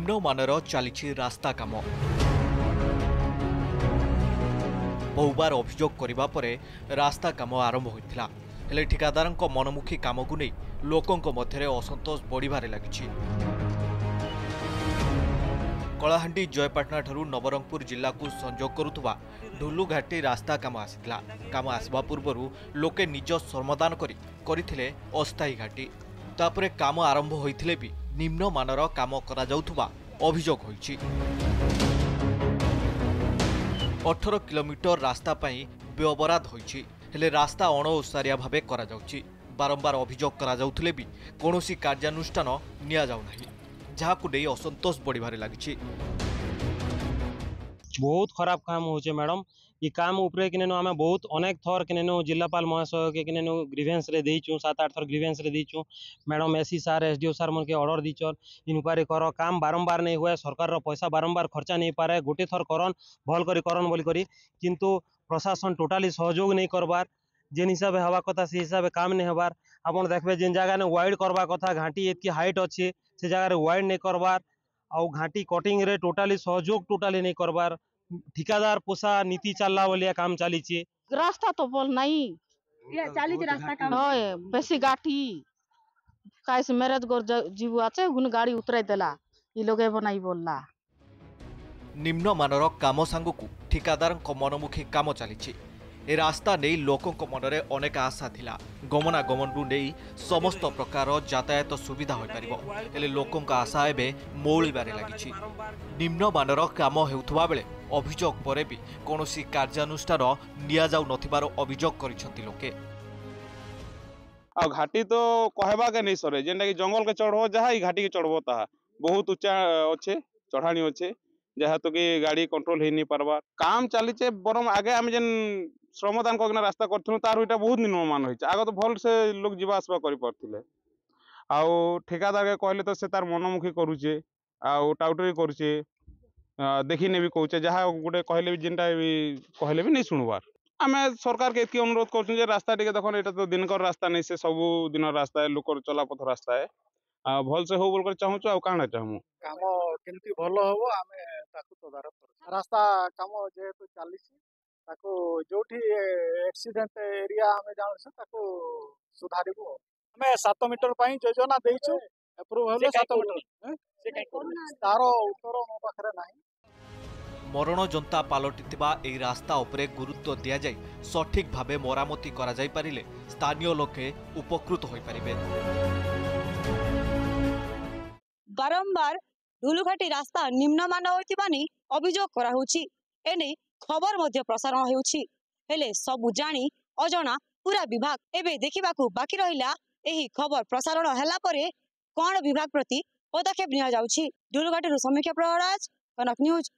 निम्नमानर चली रास्ता काम बहुबार अभियोग करने पर रास्ता काम आरंभ होता हेले ठिकादार मनमुखी काम को नहीं लोकों मध्य असंतोष बढ़िबारे लगी। कलाहांडी जयपाटना ठारू नवरंगपुर जिला को संजोग करुवा ढुलुघाटी रास्ता काम आसीथिला। काम आसवा पूर्व लोके निज श्रमदान करथिले अस्थायी घाटी तापरे काम आरंभ होइथिले भी निम्नमानर काम करा जाउथुवा अभियोग होइछि। 18 किलोमीटर रास्ता पई व्यवराध होइछि हेले रास्ता अणओसारिया भाबे करा जाउछि। बारंबार अभियोग करा जाउथिले भी कोनोसी कार्यानुष्ठान निया जाउ नाही जहाकु नै असंतोष बढ़िबारे लागिछि। बहुत खराब काम होचे मैडम ये काम उपरे किने आम बहुत अनेक थर किने जिलापाल महाशय के किने ग्रीवेंस रे देइछु 7-8 थर ग्रीवेंस रे देइछु मैडम एससी सार एसडीओ सार मन के ऑर्डर दीचर इनक्वारी कर काम बारंबार नहीं हुए सरकार रो पैसा बारंबार खर्चा नहीं पारे गोटे थर करन भल करी करन बोली करी किंतु प्रशासन टोटाली सहयोग नहीं करबार जेन हिसाब हवा कथा से हिसाब काम नहीं हबार आपन देखबे जेन जगह ने वाइड करबा कथा घाटी एतकी हाइट अछि से जगह रे वाइड नहीं करबार आउ घाटी कटिंग रे टोटाली सहयोग टोटाली नहीं करबार ठिकादार पोसा नीति चलला वालिया काम चली रास्ता तो बोल नहीं ये चालीस रास्ता काम होय बेसी गाठी कैसे मेरज गोर जीव आछे गुन गाड़ी उतराई देला ई लोगे बनाई बोलला। निम्नमानर काम सांगकु ठिकादार मनमुखी काम चली ए रास्ता नहीं लोकों मनरे अनेक आशा थिला गमनागमन नहीं समस्त प्रकार यातायात सुविधा हो पारिबो हेले लोकों आशा एबे मौलिबारे लागिछि। निम्नमानर काम हेउथुवा बेले अभियोग परे भी कोनोसी कार्यानुष्ठान निया जाउ नथिबार अभियोग करिसथि लोके। आ घाटी तो कहबा के नहीं सरे जेंटा कि जंगल के चढ़ो जहा ई घाटी के चढ़बो ताहा बहुत ऊंचा अच्छे चढ़ाणी अच्छे जहाँ तो कि गाड़ी कंट्रोल हो नहीं पारबा काम चलीचे बरम आगे आम जेन श्रमदान करना रास्ता करूँ तार इटा बहुत निम्नमान होइছে आगे तो भल से लोग जीवा आसवा करि परथिले आउ ठेकादार के कहले तो से तार मनमुखी करूचे आउ टाउटरी करूचे देखी ने भी कहूचे जहाँ गोटे कहले भी जेनटा भी कहले भी नहीं सुनबार आम सरकार के एतकी अनुरोध कर रास्ता टे देखो ये तो दिनकर रास्ता नहीं से सब दिन रास्ता है लोक चलापथ रास्ता है भल से हो बोल चाहूँ आ काना चाहूँ काम केमती भल हम आम तदारख कर रास्ता काम जेहेतु चली जोठी एक्सीडेंट एरिया आम जानू सुधारू आम 7 मीटर योजना देचु एप्रूव हेले 7 मीटर तार उत्तर मो पाखरे नाही। मरण जंता पलटिथिबा एही रास्ता उपरे गुरुत्व दिया जाय सठिक भावे मरामती करा जाय पारिले स्थानीय लोके उपकृत होई पारिबे। बारंबार ढुलुघाटी रास्ता निम्नमान होइतिबानी अभियोग करा होउची एने खबर मध्य प्रसारण हेउची हेले सब जानी अजना पूरा विभाग एबे देखिबाकू बाकी रहिला एही खबर प्रसारण हला परे कोन विभाग प्रति पदक्षेप निया जाउची। ढुलुघाटी रु समीक्षा प्रहराज कनक न्यूज।